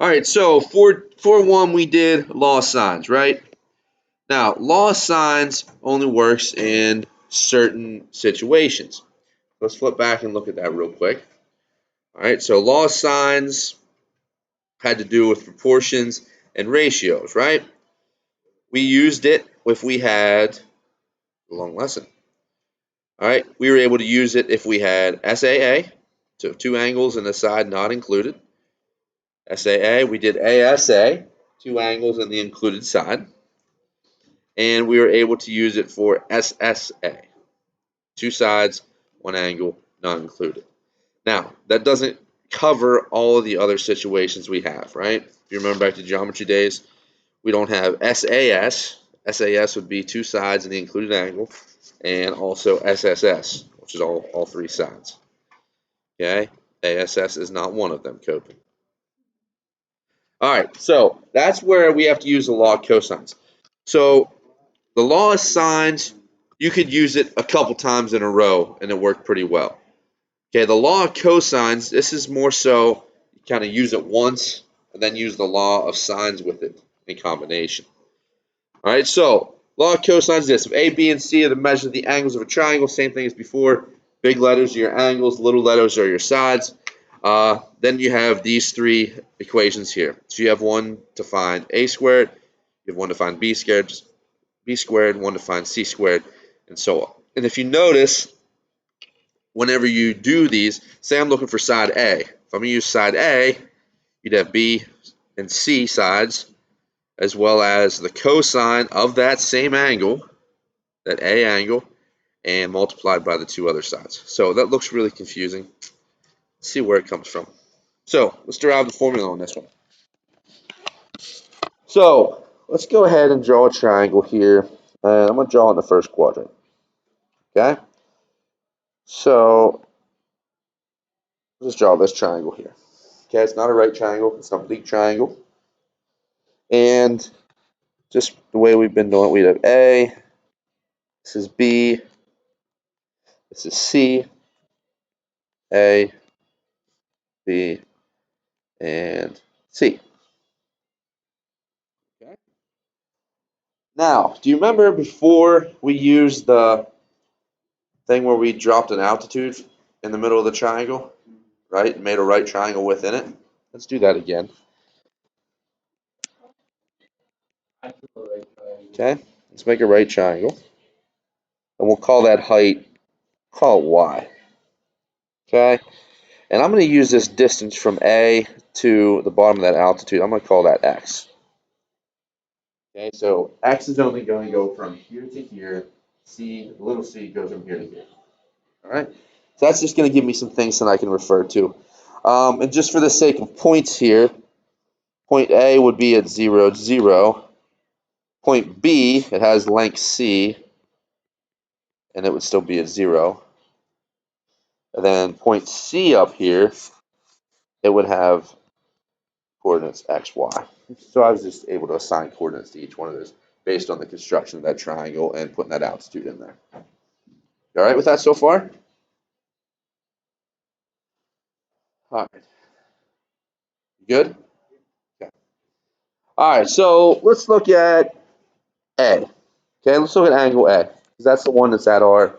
All right, so for 1 we did law of sines, right? Now, law of sines only works in certain situations. Let's flip back and look at that real quick. All right, so law of sines had to do with proportions and ratios, right? We used it if we had a long lesson. All right, we were able to use it if we had SAA, so two angles and a side not included. SAA, we did ASA, two angles and the included side. And we were able to use it for SSA, two sides, one angle, not included. Now, that doesn't cover all of the other situations we have, right? If you remember back to geometry days, we don't have SAS. SAS would be two sides and the included angle, and also SSS, which is all three sides. Okay? ASS is not one of them, Cope. All right, so that's where we have to use the law of cosines. So the law of sines, you could use it a couple times in a row, and it worked pretty well. Okay, the law of cosines, this is more so you kind of use it once and then use the law of sines with it in combination. All right, so law of cosines is this. If A, B, and C are the measures of the angles of a triangle, same thing as before. Big letters are your angles, little letters are your sides. Then you have these three equations here. So you have one to find A squared, you have one to find B squared, one to find C squared, and so on. And if you notice, whenever you do these, say I'm looking for side A. If I'm going to use side A, you'd have B and C sides, as well as the cosine of that same angle, that A angle, and multiplied by the two other sides. So that looks really confusing. Let's see where it comes from. So let's derive the formula on this one. So let's go ahead and draw a triangle here. And I'm going to draw it in the first quadrant. Okay? So let's draw this triangle here. Okay, it's not a right triangle, it's an oblique triangle. And just the way we've been doing it, we'd have A, this is B, this is C, A, B, and C. Okay. Now, do you remember before we used the thing where we dropped an altitude in the middle of the triangle, right, and made a right triangle within it? Let's do that again. Okay, let's make a right triangle. And we'll call that height, call it Y. Okay, and I'm going to use this distance from A to the bottom of that altitude. I'm going to call that X. Okay, so X is only going to go from here to here. C, little c goes from here to here. All right, so that's just going to give me some things that I can refer to. And just for the sake of points here, point A would be at 0, 0. Point B, it has length C, and it would still be at 0. And then point C up here, it would have coordinates x, y. So I was just able to assign coordinates to each one of those based on the construction of that triangle and putting that altitude in there. You all right with that so far? All right. Good? Okay. All right, so let's look at A. Okay, let's look at angle A, because that's the one that's at our,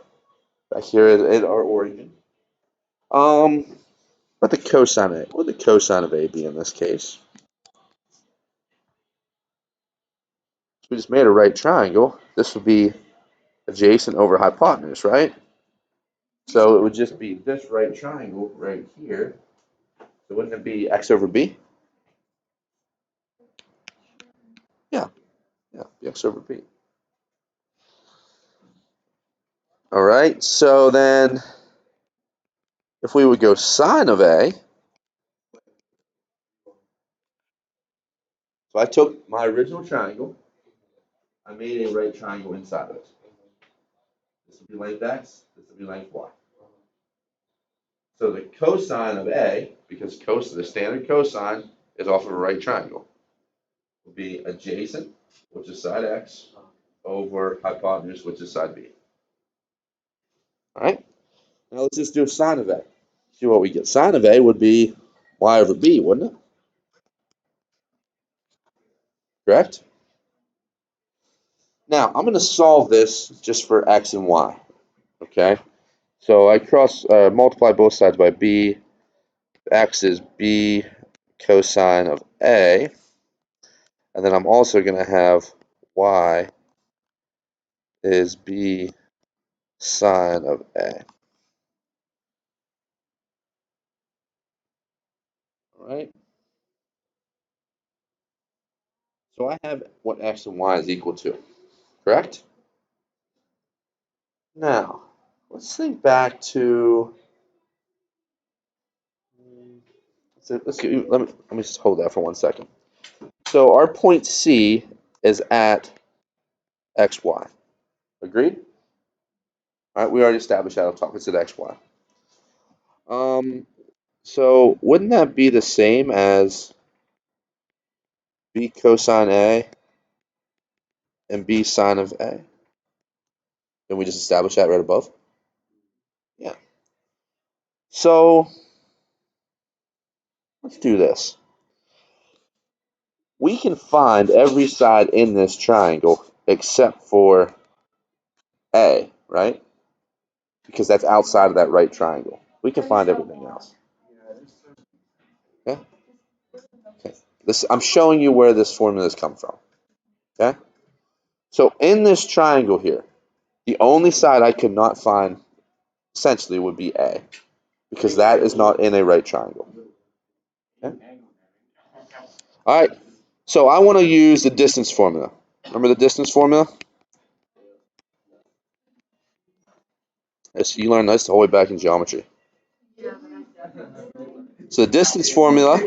back here at our origin. What the cosine A? What would the cosine of A be in this case? So we just made a right triangle. This would be adjacent over hypotenuse, right? So it would just be this right triangle right here. So wouldn't it be x over b? Yeah, be x over b. All right, so then if we would go sine of A, so I took my original triangle, I made a right triangle inside of it. This would be length x, this would be length y. So the cosine of A, because the standard cosine is off of a right triangle, will be adjacent, which is side x, over hypotenuse, which is side b. All right, now let's just do sine of A. See what we get. Sine of A would be y over b, wouldn't it? correct? Now, I'm going to solve this just for x and y, okay? So I multiply both sides by b. X is b cosine of a, and then I'm also going to have y is b sine of a. All right? So I have what x and y is equal to, correct? Now, let's think back to. Let me just hold that for 1 second. So our point C is at xy. Agreed? All right, we already established that up top. It's at xy. So wouldn't that be the same as b cosine a and b sine of a? Didn't we just establish that right above? Yeah. So let's do this. We can find every side in this triangle except for a, right? Because that's outside of that right triangle. We can find everything else. Okay? Okay. I'm showing you where this formulas come from. Okay? So in this triangle here, the only side I could not find essentially would be A, because that is not in a right triangle. Okay? All right. So I want to use the distance formula. Remember the distance formula? Yes, you learned this the whole way back in geometry. So the distance formula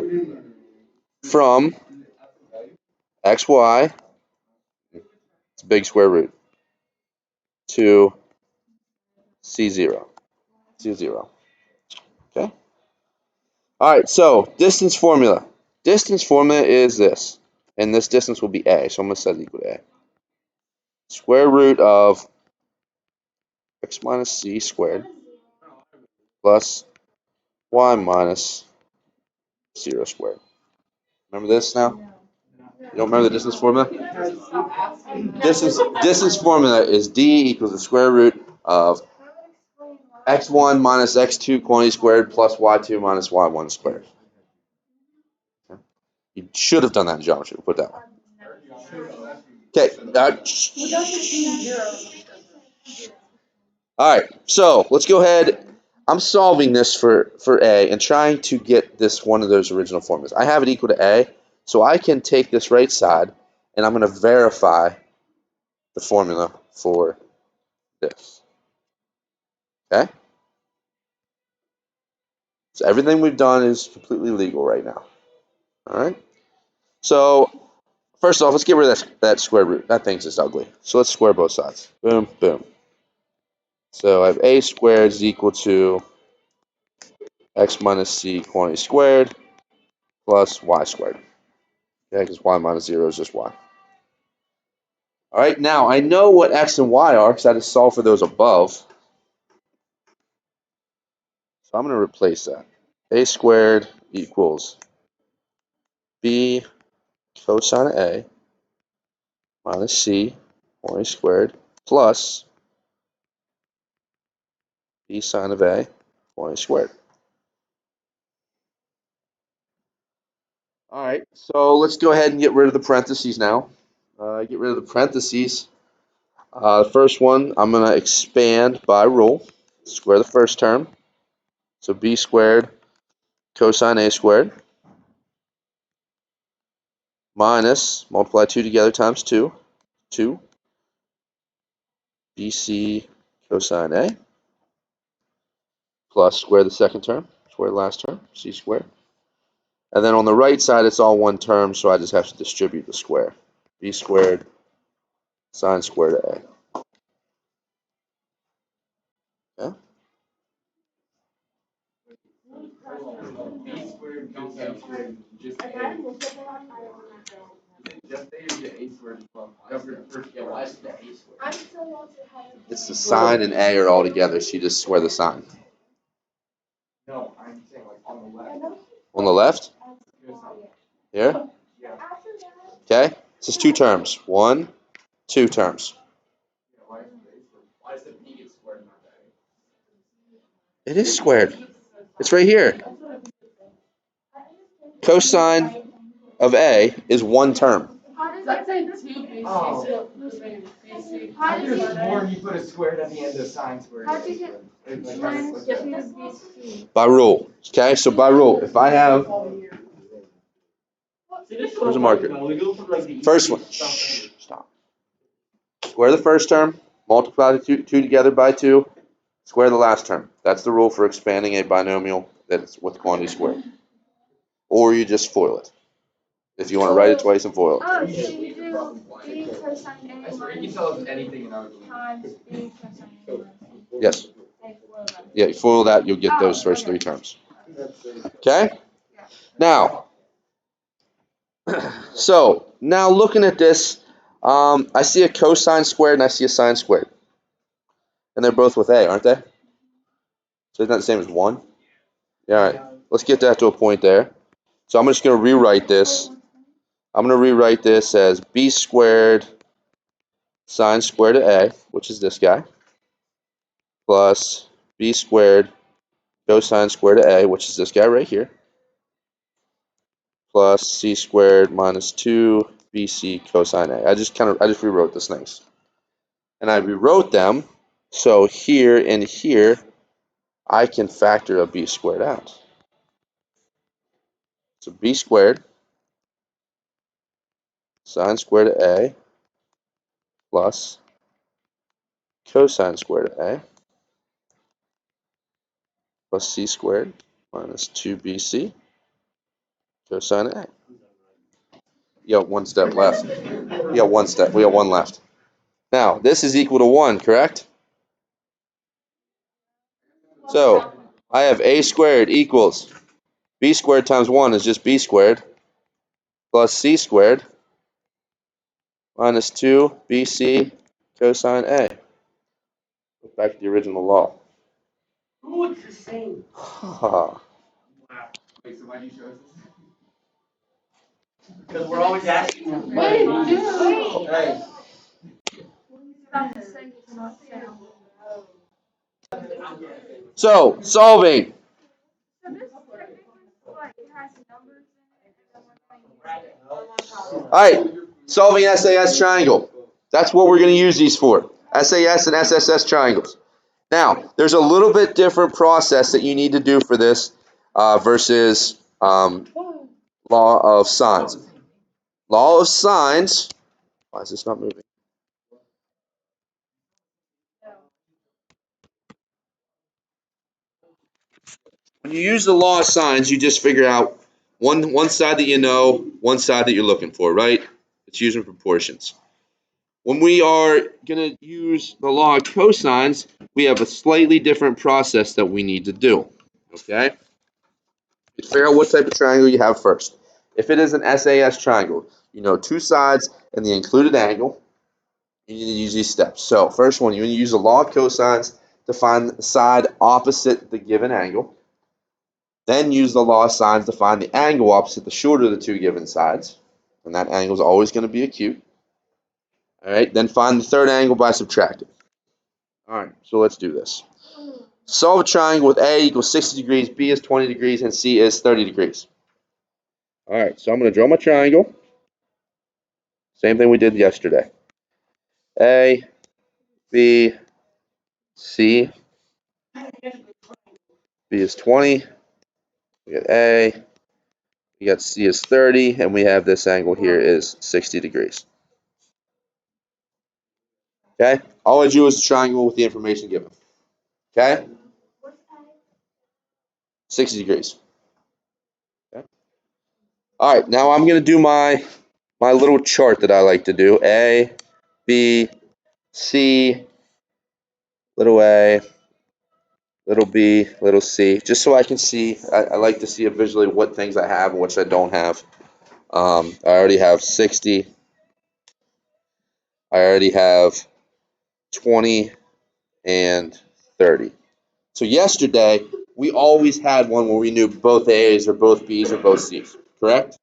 from xy, it's a big square root, to c0. C0. Okay? All right, so distance formula. Distance formula is this, and this distance will be a, so I'm going to set it equal to a. Square root of x minus c squared plus y minus 0 squared. Remember this now? You don't remember the distance formula? Distance formula is d equals the square root of x1 minus x2 quantity squared plus y2 minus y1 squared. You should have done that in geometry. We'll put that one. Okay. All right. So let's go ahead. I'm solving this for A and trying to get this one of those original formulas. I have it equal to A, so I can take this right side and I'm going to verify the formula for this. Okay? So everything we've done is completely legal right now. All right? So first off, let's get rid of that square root. That thing's just ugly. So let's square both sides. Boom, boom. So I have a squared is equal to x minus c quantity squared plus y squared. Okay, because y minus 0 is just y. All right, now I know what x and y are because I just solved for those above. So I'm going to replace that. A squared equals b cosine of a minus c quantity squared plus b sine of a quantity squared. All right, so let's go ahead and get rid of the parentheses now. Get rid of the parentheses. The first one, I'm going to expand by rule. Square the first term. So b squared cosine a squared minus, multiply 2 together times 2, 2 bc cosine a plus square the second term, square the last term, c squared. And then on the right side, it's all one term, so I just have to distribute the square. B squared sine squared of a. Okay? It's the sine and a are all together, so you just square the sine. On the left? Here? Okay? This is two terms. One, two terms. It is squared. It's right here. Cosine of A is one term. By rule. Okay, so by rule, if I have, where's a marker? First one. Shh, stop. Square the first term, multiply the two together by 2, square the last term. That's the rule for expanding a binomial that's with quantity squared. Or you just FOIL it. If you want to write it twice and FOIL it. Oh, so you do b cosine A times b cosine A. Yes. Yeah, you FOIL that, you'll get those first three terms. Okay? Now, so now looking at this, I see a cosine squared and I see a sine squared. And they're both with A, aren't they? So it's not the same as 1? Yeah, all right. Let's get that to a point there. So I'm just going to rewrite this. I'm going to rewrite this as b squared sine squared of A, which is this guy, plus b squared cosine squared of A, which is this guy right here, plus c squared minus 2bc cosine A. I just rewrote this things. And I rewrote them, so here and here, I can factor a b squared out. So b squared sine squared of A plus cosine squared of A plus c squared minus 2bc cosine of A. You got one step left. You got one step. We got one left. Now, this is equal to 1, correct? So, I have a squared equals b squared times 1 is just b squared plus c squared minus 2bc cosine A. Back to the original law. Ooh, it's the same. Wow. Wait, so why do you show us this? Because we're always asking them. Wait. Hey. So, solving. Alright, solving SAS triangle. That's what we're going to use these for. SAS and SSS triangles. Now, there's a little bit different process that you need to do for this versus law of sines. Law of sines. Why is this not moving? When you use the law of sines, you just figure out one side that you know, one side that you're looking for, right? It's using proportions. When we are going to use the law of cosines, we have a slightly different process that we need to do. Okay? You figure out what type of triangle you have first. If it is an SAS triangle, you know two sides and the included angle. You need to use these steps. So, first one, you need to use the law of cosines to find the side opposite the given angle. Then use the law of sines to find the angle opposite the shorter of the two given sides. And that angle is always going to be acute. All right, then find the third angle by subtracting. All right, so let's do this. Solve a triangle with A equals 60 degrees, B is 20 degrees, and C is 30 degrees. All right, so I'm going to draw my triangle. Same thing we did yesterday. A, B, C. B is 20. We got A. We got C is 30, and we have this angle here is 60 degrees. Okay? All I do is a triangle with the information given. Okay? 60 degrees. Okay? All right, now I'm going to do my little chart that I like to do. A, B, C, little a, little b, little c, just so I can see. I like to see visually what things I have and which I don't have. I already have 60. I already have 20 and 30. So yesterday, we always had one where we knew both A's or both B's or both C's, correct?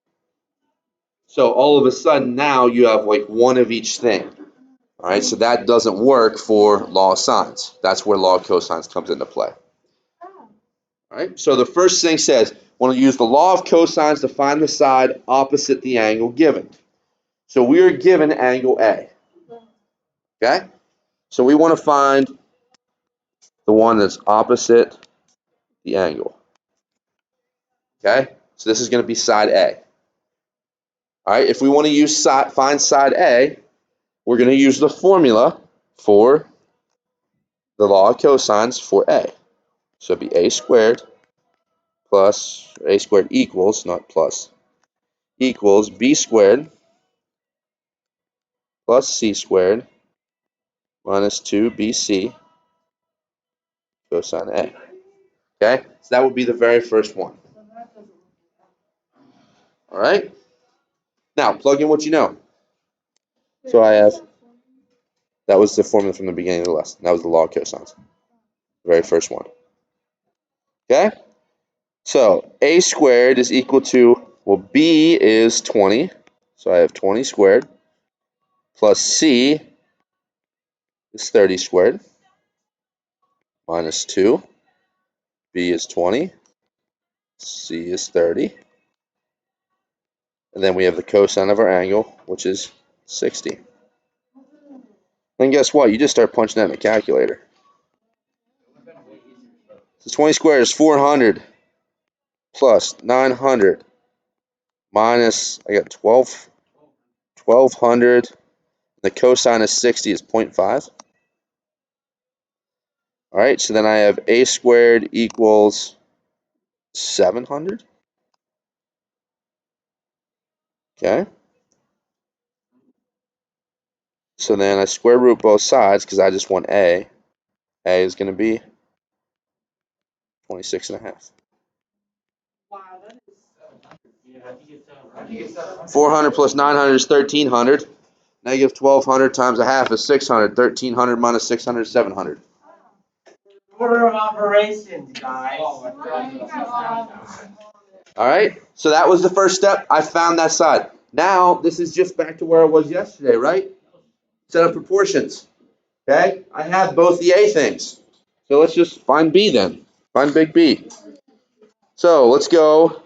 So all of a sudden now you have like one of each thing. All right, so that doesn't work for law of sines. That's where law of cosines comes into play. All right, so the first thing says, want to use the law of cosines to find the side opposite the angle given. So we are given angle A. Okay, so we want to find the one that's opposite the angle. Okay, so this is going to be side A. All right, if we want to use find side A, we're going to use the formula for the law of cosines for A. So it'd be A squared plus, A squared equals, not plus, equals B squared plus C squared minus 2BC cosine A. Okay, so that would be the very first one. All right, now plug in what you know. So I have, that was the formula from the beginning of the lesson. That was the law of cosines, the very first one. Okay, so A squared is equal to, well, B is 20, so I have 20 squared, plus C is 30 squared, minus 2, B is 20, C is 30, and then we have the cosine of our angle, which is 60. Then guess what? You just start punching that in the calculator. So 20 squared is 400 plus 900 minus, I got 1200. The cosine of 60 is 0.5. All right, so then I have A squared equals 700. Okay. So then I square root both sides because I just want A. A is going to be 26 and a half. 400 plus 900 is 1300. Negative 1200 times a half is 600. 1300 minus 600 is 700. Order of operations, guys. All right, so that was the first step. I found that side. Now, this is just back to where I was yesterday, right? Set up proportions. Okay, I have both the A things. So let's just find B then. Find big B. So let's go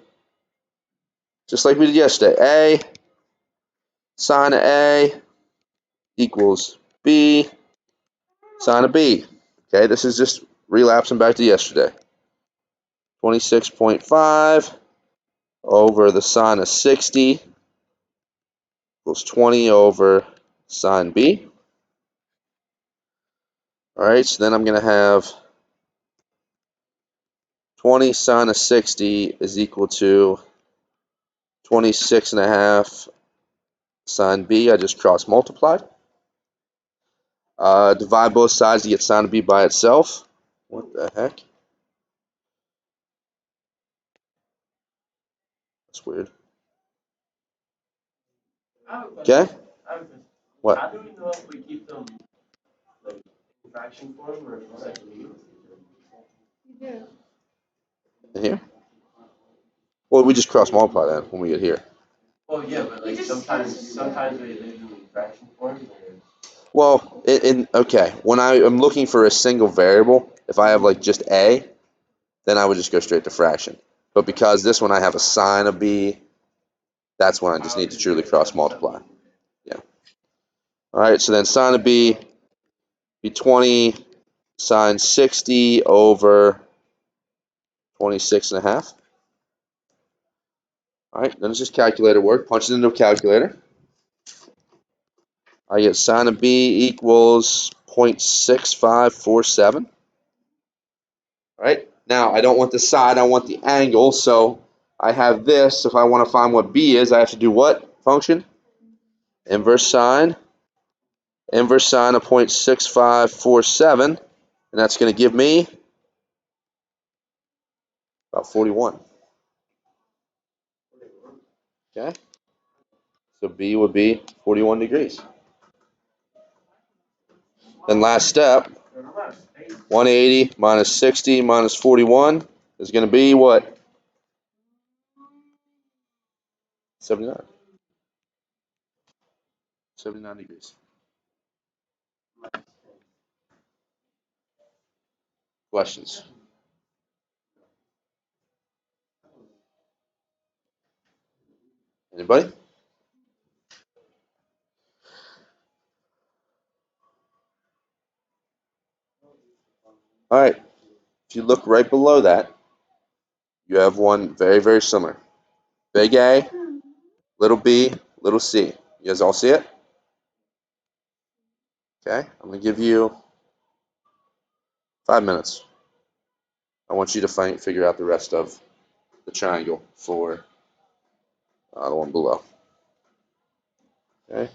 just like we did yesterday. A sine of A equals B sine of B. Okay, this is just relapsing back to yesterday. 26.5 over the sine of 60 equals 20 over sine B. All right, so then I'm going to have 20 sine of 60 is equal to 26 and a half sine B. I just cross multiplied. Divide both sides to get sine of B by itself. What the heck? That's weird. Okay. What? How do we know if we keep them like in fraction form or if it's like You do. Here? Well, we just cross multiply that when we get here. Oh yeah, but like sometimes we leave them in fraction form. Well, okay, when I am looking for a single variable, if I have like just A, then I would just go straight to fraction. But because this one I have a sine of B, that's when I just need to truly cross multiply. Yeah. All right, so then sine of B be 20 sine 60 over 26 and a half. All right, then it's just calculator work. Punch it into a calculator. I get sine of B equals 0.6547. All right, now I don't want the side, I want the angle. So I have this. If I want to find what B is, I have to do what function? Inverse sine of 0.6547. And that's going to give me about 41. Okay, so B would be 41 degrees. Then last step, 180 minus 60 minus 41 is going to be what? 79. 79 degrees. Questions? Anybody? All right. If you look right below that, you have one very, very similar. Big A, little b, little c. You guys all see it? Okay. I'm going to give you 5 minutes. I want you to figure out the rest of the triangle for the one below. Okay.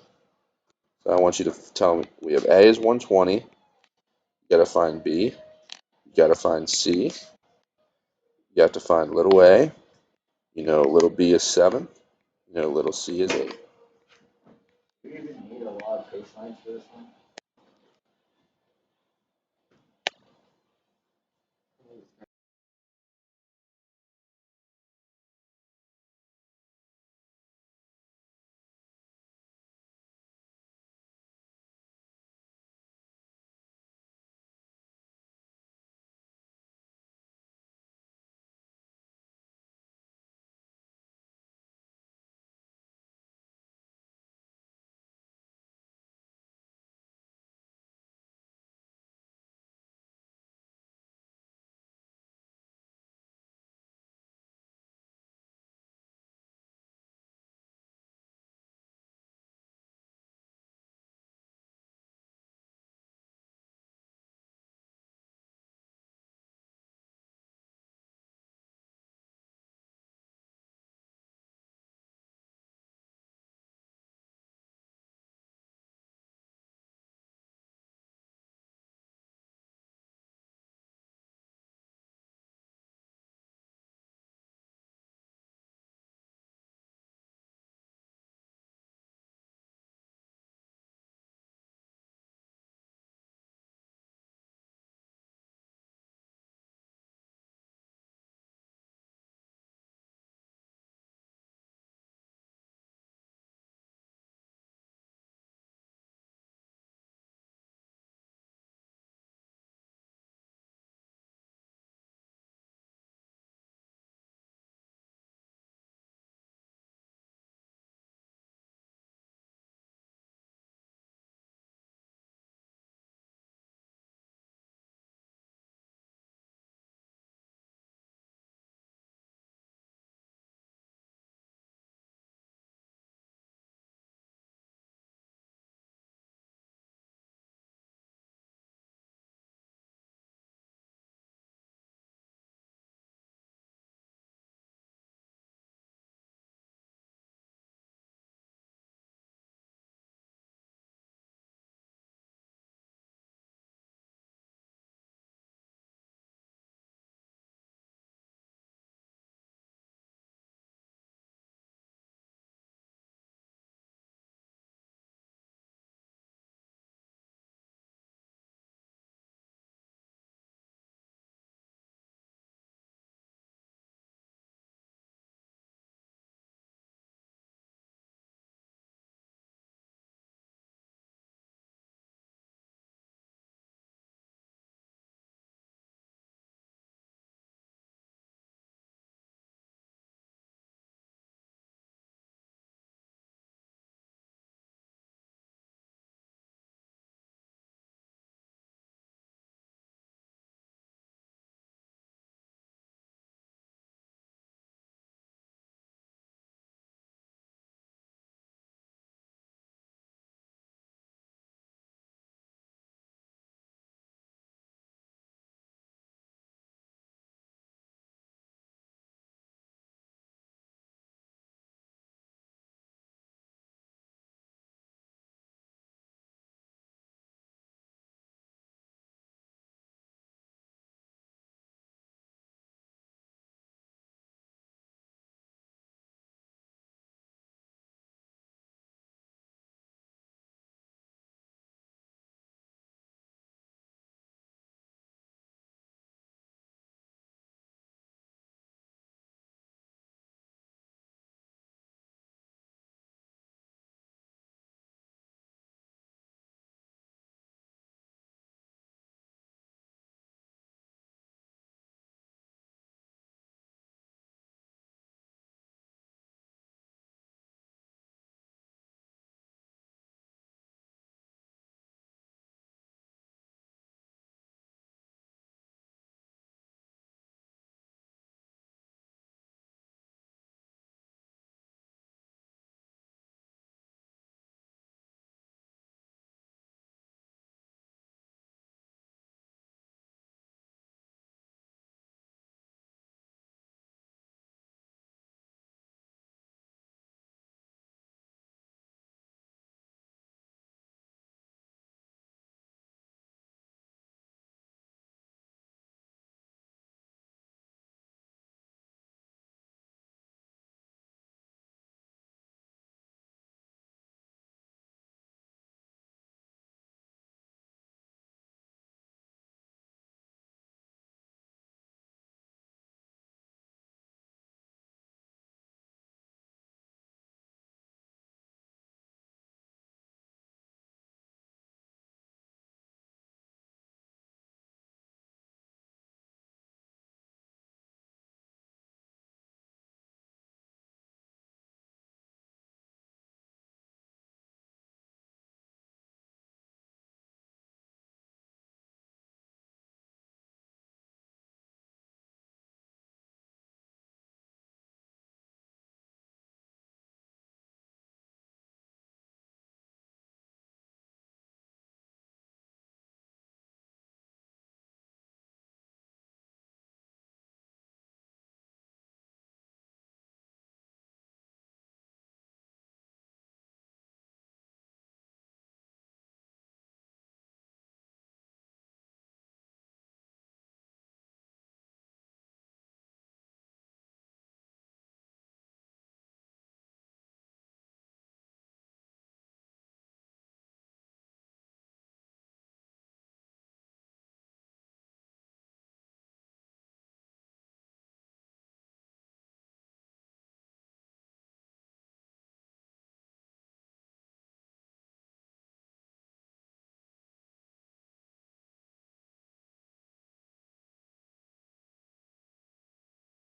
So I want you to tell me, we have A is 120. You got to find B. You got to find C. You have to find little a. You know little b is 7. You know little c is 8. Do you even need a lot of coastlines for this one?